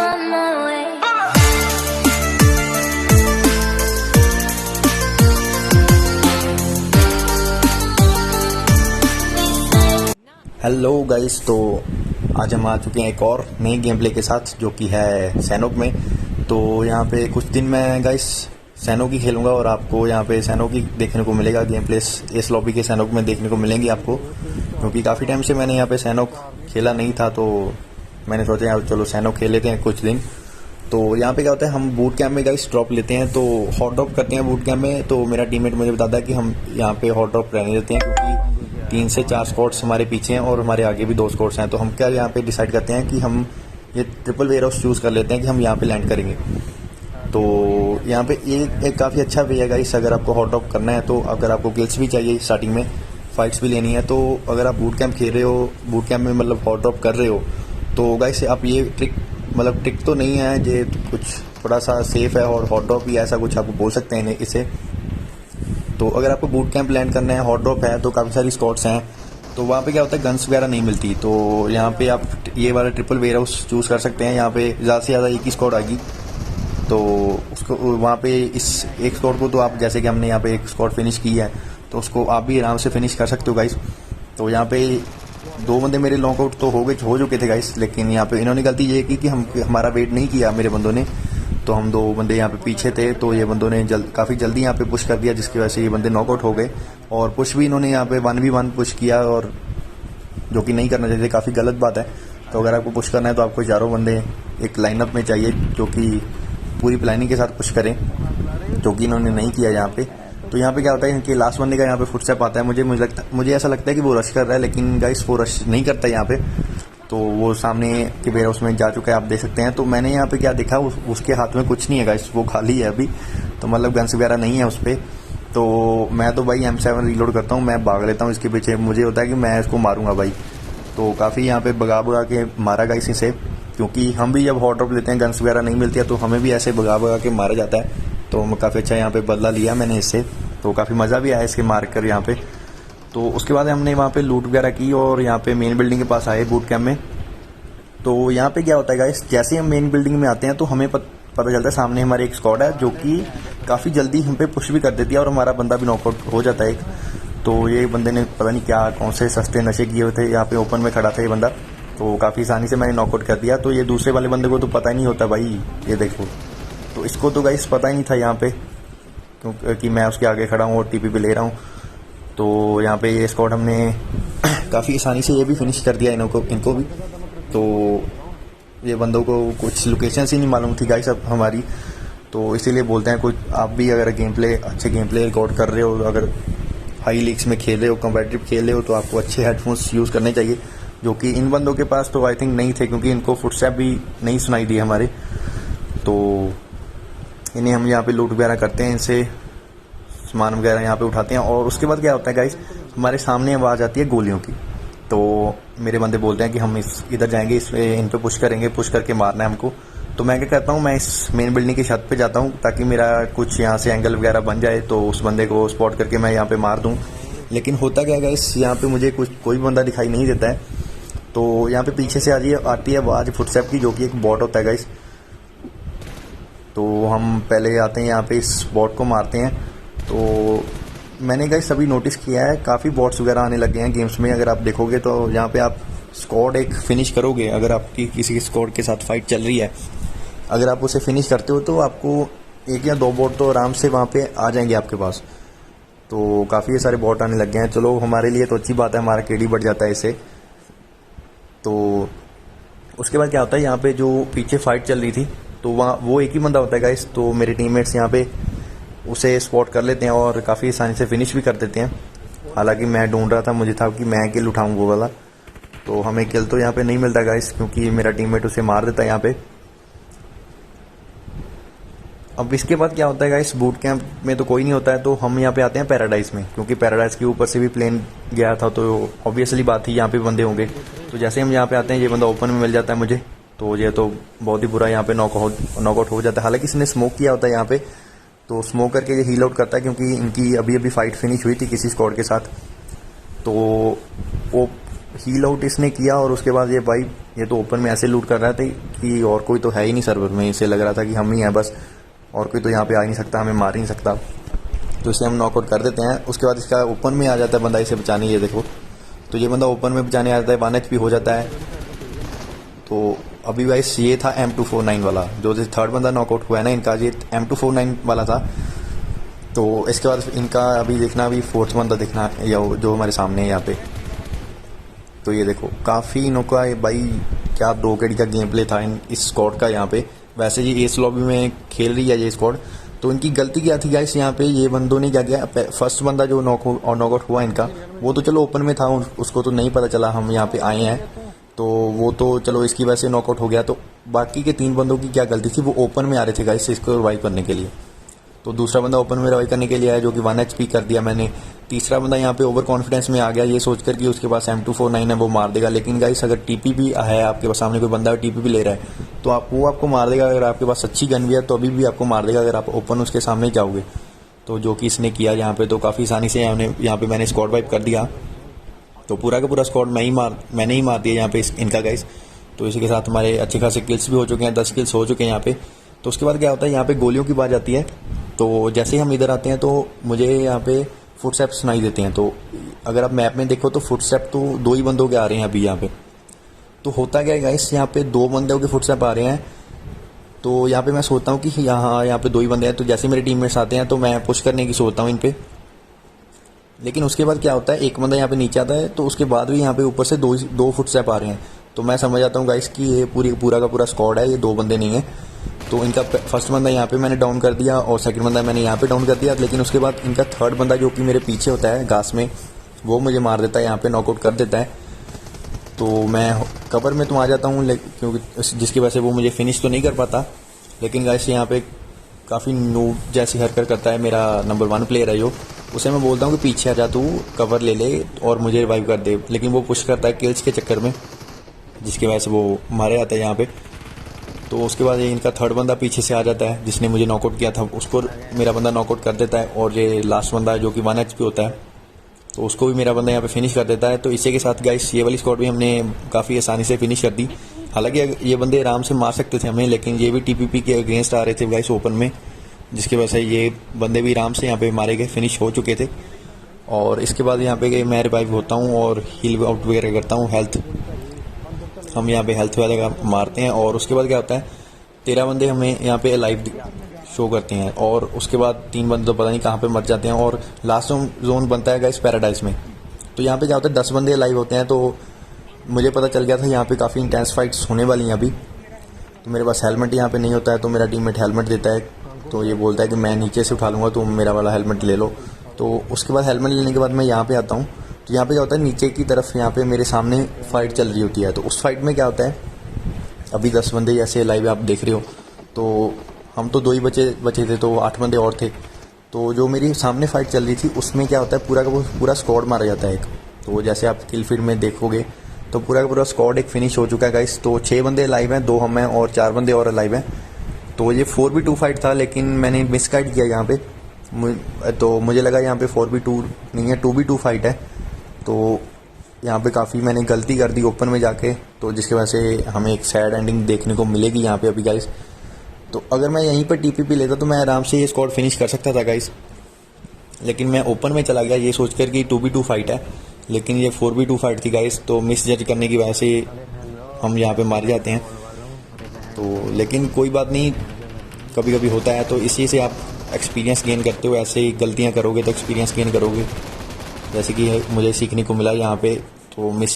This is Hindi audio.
on my way. Hello guys, तो आज हम आ चुके हैं एक और नई गेम प्ले के साथ जो कि है सैनोक में। तो यहाँ पे कुछ दिन मैं गाइस सैनोक ही खेलूंगा और आपको यहाँ पे सैनोक ही देखने को मिलेगा। गेम प्ले इस लॉबी के सैनोक में देखने को मिलेंगी आपको, क्योंकि काफ़ी टाइम से मैंने यहाँ पे सैनोक खेला नहीं था, तो मैंने सोचा यार चलो सैनोक खेल लेते हैं कुछ दिन। तो यहाँ पे क्या होता है, हम बूट कैंप में गाइस ड्रॉप लेते हैं, तो हॉट ड्रॉप करते हैं बूट कैंप में। तो मेरा टीममेट मुझे बताता है कि हम यहाँ पे हॉट ड्रॉप रहने देते हैं, क्योंकि 3 से 4 स्क्वाड्स हमारे पीछे हैं और हमारे आगे भी 2 स्क्वाड्स हैं। तो हम क्या यहाँ पे डिसाइड करते हैं कि हम ये ट्रिपल वेयर हाउस चूज़ कर लेते हैं कि हम यहाँ पे लैंड करेंगे। तो यहाँ पे एक काफ़ी अच्छा वे है गाइस, अगर आपको हॉट ड्रॉप करना है, तो अगर आपको किल्स भी चाहिए स्टार्टिंग में, फाइट्स भी लेनी है, तो अगर आप बूट कैंप खेल रहे हो, बूट कैंप में मतलब हॉट ड्रॉप कर रहे हो, तो गाइस आप ये ट्रिक तो नहीं है, ये कुछ थोड़ा सा सेफ है और हॉट ड्रॉप ही ऐसा कुछ आप बोल सकते हैं इसे। तो अगर आपको बूट कैंप लैंड करना है, हॉट ड्रॉप है, तो काफ़ी सारी स्पॉट्स हैं, तो वहाँ पे क्या होता है गन्स वगैरह नहीं मिलती। तो यहाँ पे आप ये वाला ट्रिपल वेयर हाउस चूज़ कर सकते हैं। यहाँ पे ज़्यादा से ज़्यादा एक ही स्क्वाड आएगी, तो उसको वहाँ पे इस एक स्क्वाड को तो आप, जैसे कि हमने यहाँ पे एक स्क्वाड फिनिश की है, तो उसको आप भी आराम से फिनिश कर सकते हो गाइस। तो यहाँ पे 2 बंदे मेरे लॉकआउट तो हो चुके थे गाइस, लेकिन यहाँ पे इन्होंने गलती ये की कि हमारा वेट नहीं किया मेरे बंदों ने। तो हम 2 बंदे यहाँ पे पीछे थे, तो ये बंदों ने काफ़ी जल्दी यहाँ पे पुश कर दिया, जिसकी वजह से ये बंदे नॉकआउट हो गए। और पुश भी इन्होंने यहाँ पे 1v1 पुश किया, और जो कि नहीं करना चाहिए, काफ़ी गलत बात है। तो अगर आपको पुश करना है तो आपको 4 बंदे एक लाइनअप में चाहिए जो कि पूरी प्लानिंग के साथ पुश करें, जो कि इन्होंने नहीं किया यहाँ पे। तो यहाँ पे क्या होता है कि लास्ट बंदे का यहाँ पे फुटस्टेप आता है, मुझे ऐसा लगता है कि वो रश कर रहा है, लेकिन गाइस वो रश नहीं करता यहाँ पे। तो वो सामने के वेयर हाउस में जा चुका है, आप देख सकते हैं। तो मैंने यहाँ पे क्या देखा, उसके हाथ में कुछ नहीं है गाइस, वो खाली है अभी, तो मतलब गन्स वगैरह नहीं है उस पर। तो मैं तो भाई M7 रीलोड करता हूँ, मैं भाग लेता हूँ इसके पीछे, मुझे होता है कि मैं इसको मारूंगा भाई। तो काफ़ी यहाँ पे भगा के मारा गाइस इसे, क्योंकि हम भी जब हॉट ड्रॉप लेते हैं गन्स वगैरह नहीं मिलती है, तो हमें भी ऐसे भगा के मारा जाता है। तो काफ़ी अच्छा यहाँ पे बदला लिया मैंने इससे, तो काफ़ी मज़ा भी आया इसके मार कर यहाँ पे। तो उसके बाद हमने वहाँ पे लूट वगैरह की और यहाँ पे मेन बिल्डिंग के पास आए बूट कैंप में। तो यहाँ पे क्या होता है गाइस, जैसे हम मेन बिल्डिंग में आते हैं तो हमें पता चलता है सामने हमारे एक स्क्वाड है जो कि काफ़ी जल्दी हम पे पुश भी कर देती है और हमारा बंदा भी नॉकआउट हो जाता है एक। तो ये बंदे ने पता नहीं क्या कौन से सस्ते नशे किए हुए थे, यहाँ पे ओपन में खड़ा था ये बंदा, तो काफ़ी आसानी से मैंने नॉकआउट कर दिया। तो ये दूसरे वाले बंदे को तो पता ही नहीं होता भाई, ये देखो, तो इसको तो गाइस पता ही नहीं था यहाँ पे क्योंकि मैं उसके आगे खड़ा हूँ और टीपी पे ले रहा हूँ। तो यहाँ पे ये स्क्वाड हमने काफ़ी आसानी से ये भी फिनिश कर दिया इनको भी। तो ये बंदों को कुछ लोकेशन ही नहीं मालूम थी गाइस अब हमारी, तो इसीलिए बोलते हैं कुछ आप भी अगर अच्छे गेम प्ले रिकॉर्ड कर रहे हो, अगर हाई लीग्स में खेल रहे हो, कम्पेटिटिव खेल रहे हो, तो आपको अच्छे हेडफोन्स यूज़ करने चाहिए, जो कि इन बंदों के पास तो आई थिंक नहीं थे, क्योंकि इनको फुटस्टेप भी नहीं सुनाई दी हमारे। तो इन्हें हम यहाँ पे लूट वगैरह करते हैं, इनसे सामान वगैरह यहाँ पे उठाते हैं। और उसके बाद क्या होता है गाइस, हमारे सामने आवाज़ आती है गोलियों की। तो मेरे बंदे बोलते हैं कि हम इधर जाएंगे, इन पे पुश करेंगे, पुश करके मारना है हमको। तो मैं क्या करता हूँ, मैं इस मेन बिल्डिंग की छत पे जाता हूँ ताकि मेरा कुछ यहाँ से एंगल वगैरह बन जाए, तो उस बंदे को स्पॉट करके मैं यहाँ पे मार दूँ। लेकिन होता क्या है गाइस, यहाँ पे मुझे कोई बंदा दिखाई नहीं देता है। तो यहाँ पे पीछे से आती है आवाज़ फुटस्टेप की, जो कि एक बॉट होता है गाइस। तो हम पहले आते हैं यहाँ पे इस बॉट को मारते हैं। तो मैंने गाइस सभी नोटिस किया है, काफ़ी बॉट्स वगैरह आने लगे हैं गेम्स में। अगर आप देखोगे तो यहाँ पे आप स्क्वाड एक फिनिश करोगे, अगर आपकी किसी स्क्वाड के साथ फाइट चल रही है, अगर आप उसे फिनिश करते हो तो आपको 1 या 2 बॉट तो आराम से वहाँ पे आ जाएंगे आपके पास। तो काफ़ी सारे बॉट आने लग गए हैं, चलो हमारे लिए तो अच्छी बात है, हमारा केडी बढ़ जाता है इससे। तो उसके बाद क्या होता है, यहाँ पे जो पीछे फाइट चल रही थी, तो वहाँ वो एक ही बंदा होता है गाइस। तो मेरे टीममेट्स यहाँ पे उसे स्पॉट कर लेते हैं और काफ़ी आसानी से फिनिश भी कर देते हैं। हालांकि मैं ढूंढ रहा था, मुझे था कि मैं किल उठाऊँ वो वाला, तो हमें किल तो यहाँ पे नहीं मिलता गाइस, क्योंकि मेरा टीममेट उसे मार देता है यहाँ पे। अब इसके बाद क्या होता है गाइस, बूट कैंप में तो कोई नहीं होता है, तो हम यहाँ पे आते हैं पैराडाइज में, क्योंकि पैराडाइज के ऊपर से भी प्लेन गया था, तो ऑब्वियसली बात थी यहाँ पे बंदे होंगे। तो जैसे हम यहाँ पे आते हैं, ये बंदा ओपन में मिल जाता है मुझे, तो ये तो बहुत ही बुरा यहाँ पे नॉकआउट हो जाता है। हालांकि इसने स्मोक किया होता है यहाँ पे, तो स्मोक करके ये हील आउट करता है, क्योंकि इनकी अभी फाइट फिनिश हुई थी किसी स्क्वाड के साथ। तो वो हील आउट इसने किया और उसके बाद ये भाई ये तो ओपन में ऐसे लूट कर रहा था कि और कोई तो है ही नहीं सर्वर में। इसे लग रहा था कि हम ही हैं बस, और कोई तो यहाँ पे आ ही नहीं सकता, हमें मार ही नहीं सकता। तो इसे हम नॉकआउट कर देते हैं। उसके बाद इसका ओपन में आ जाता है बंदा इसे बचाने, ये देखो। तो ये बंदा ओपन में बचाने आ जाता है, 1 HP हो जाता है। तो अभी गाइस ये था M249 वाला, जो थर्ड बंदा नॉकआउट हुआ है ना इनका, ये M249 वाला था। तो इसके बाद इनका अभी देखना, अभी फोर्थ बंदा देखना या जो हमारे सामने है यहाँ पे। तो ये देखो काफ़ी इनका भाई क्या 2 कड़ी का गेम प्ले था इस स्क्वाड का यहाँ पे। वैसे ये इस लॉबी में खेल रही है ये स्क्वाड। तो इनकी गलती क्या थी गाइस, यहाँ पे ये बंदों ने क्या किया, फर्स्ट बंदा जो नॉकआउट हुआ इनका, वो तो चलो ओपन में था, उसको तो नहीं पता चला हम यहाँ पे आए हैं, तो वो तो चलो इसकी वजह से नॉकआउट हो गया। तो बाकी के 3 बंदों की क्या गलती थी, वो ओपन में आ रहे थे गाइस इसको रिवाइव करने के लिए। तो दूसरा बंदा ओपन में रिवाइव करने के लिए आया, जो कि 1 HP कर दिया मैंने। तीसरा बंदा यहाँ पे ओवर कॉन्फिडेंस में आ गया, ये सोचकर कि उसके पास M249 है, वो मार देगा। लेकिन गाइस अगर TPP है आपके पास, सामने कोई बंदा TPP ले रहा है, तो आपको मार देगा। अगर आपके पास अच्छी गन भी है तो अभी भी आपको मार देगा अगर आप ओपन उसके सामने जाओगे। तो जो कि इसने किया यहाँ पे, तो काफ़ी आसानी से यहाँ पे मैंने स्क्वाड वाइप कर दिया। तो पूरा का पूरा स्क्वाड मैंने ही मार दिया यहाँ पे इनका गाइस। तो इसी के साथ हमारे अच्छे खासे किल्स भी हो चुके हैं, 10 किल्स हो चुके हैं यहाँ पे। तो उसके बाद क्या होता है, यहाँ पे गोलियों की बात आती है। तो जैसे ही हम इधर आते हैं तो मुझे यहाँ पे फुटस्टेप सुनाई देते हैं। तो अगर आप मैप में देखो तो फुटस्टेप तो 2 ही बंदों के आ रहे हैं अभी यहाँ पे। तो होता क्या है गाइस, यहाँ पे 2 बंदों के फुटस्टेप आ रहे हैं। तो यहाँ पे मैं सोचता हूँ कि यहाँ पे 2 ही बंदे हैं। तो जैसे मेरे टीममेट्स आते हैं तो मैं पुश करने की सोचता हूँ इन पे। लेकिन उसके बाद क्या होता है, एक बंदा यहाँ पे नीचे आता है, तो उसके बाद भी यहाँ पे ऊपर से 2 फुटस्टेप आ रहे हैं। तो मैं समझ जाता हूँ गाइस कि ये पूरा का पूरा स्क्वाड है, ये 2 बंदे नहीं है। तो इनका फर्स्ट बंदा यहाँ पे मैंने डाउन कर दिया और सेकंड बंदा मैंने यहाँ पे डाउन कर दिया। लेकिन उसके बाद इनका थर्ड बंदा जो कि मेरे पीछे होता है घास में, वो मुझे मार देता है, यहाँ पे नॉकआउट कर देता है। तो मैं कवर में तो आ जाता हूँ, क्योंकि जिसकी वजह से वो मुझे फिनिश तो नहीं कर पाता। लेकिन गाइस यहाँ पे काफ़ी नूब जैसी हरकत करता है मेरा नंबर 1 प्लेयर है जो, उसे मैं बोलता हूँ कि पीछे आ जा, तू कवर ले ले और मुझे रिवाइव कर दे। लेकिन वो पुश करता है किल्स के चक्कर में, जिसकी वजह से वो मारे जाता है यहाँ पे। तो उसके बाद ये इनका थर्ड बंदा पीछे से आ जाता है, जिसने मुझे नॉकआउट किया था, उसको मेरा बंदा नॉकआउट कर देता है। और ये लास्ट बंदा है जो कि 1 HP होता है, तो उसको भी मेरा बंदा यहाँ पे फिनिश कर देता है। तो इसी के साथ गाइस ये वाली स्क्वाड भी हमने काफ़ी आसानी से फिनिश कर दी। हालांकि ये बंदे आराम से मार सकते थे हमें, लेकिन ये भी TPP के अगेंस्ट आ रहे थे गाइस ओपन में, जिसकी वजह से ये बंदे भी आराम से यहाँ पे मारे गए, फिनिश हो चुके थे। और इसके बाद यहाँ पे मैं रिवाइव होता हूँ और हील आउट वगैरह करता हूँ, हेल्थ हम यहाँ पे हेल्थ वगैरह मारते हैं। और उसके बाद क्या होता है, 13 बंदे हमें यहाँ पे लाइव शो करते हैं। और उसके बाद 3 बंदे तो पता नहीं कहाँ पे मर जाते हैं। और लास्ट जोन बनता है गाइस पैराडाइज में। तो यहाँ पे क्या होता है, 10 बंदे लाइव होते हैं। तो मुझे पता चल गया था यहाँ पे काफ़ी इंटेंस फाइट्स होने वाली हैं अभी। तो मेरे पास हेलमेट यहाँ पे नहीं होता है, तो मेरा टीममेट हेलमेट देता है। तो ये बोलता है कि मैं नीचे से उठा लूँगा, तो मेरा वाला हेलमेट ले लो। तो उसके बाद हेलमेट लेने के बाद मैं यहाँ पे आता हूँ। तो यहाँ पे क्या होता है, नीचे की तरफ यहाँ पे मेरे सामने फाइट चल रही होती है। तो उस फाइट में क्या होता है, अभी 10 बंदे ऐसे लाइव आप देख रहे हो। तो हम तो 2 ही बचे थे, तो 8 बंदे और थे। तो जो मेरी सामने फाइट चल रही थी उसमें क्या होता है, पूरा का पूरा स्क्वाड मारा जाता है एक। तो जैसे आप किल फीड में देखोगे तो पूरा का पूरा स्क्वाड एक फिनिश हो चुका है गाइस। तो 6 बंदे लाइव हैं, 2 हम हैं और 4 बंदे और लाइव हैं। तो ये 4v2 फाइट था, लेकिन मैंने मिसगाइड किया यहाँ पे। तो मुझे लगा यहाँ पे 4v2 नहीं है, 2v2 फाइट है। तो यहाँ पे काफ़ी मैंने गलती कर दी ओपन में जाके, तो जिसकी वजह से हमें एक सैड एंडिंग देखने को मिलेगी यहाँ पे अभी गाइस। तो अगर मैं यहीं पर TPP लेता तो मैं आराम से ये स्क्वाड फिनिश कर सकता था गाइस। लेकिन मैं ओपन में चला गया ये सोचकर कि 2v2 फाइट है, लेकिन ये 4v2 फाइट थी गाइस। तो मिस जज करने की वजह से हम यहाँ पे मार जाते हैं। तो लेकिन कोई बात नहीं, कभी कभी होता है। तो इसी से आप एक्सपीरियंस गेन करते हो, ऐसे ही गलतियाँ करोगे तो एक्सपीरियंस गेन करोगे, जैसे कि मुझे सीखने को मिला यहाँ पे। तो मिस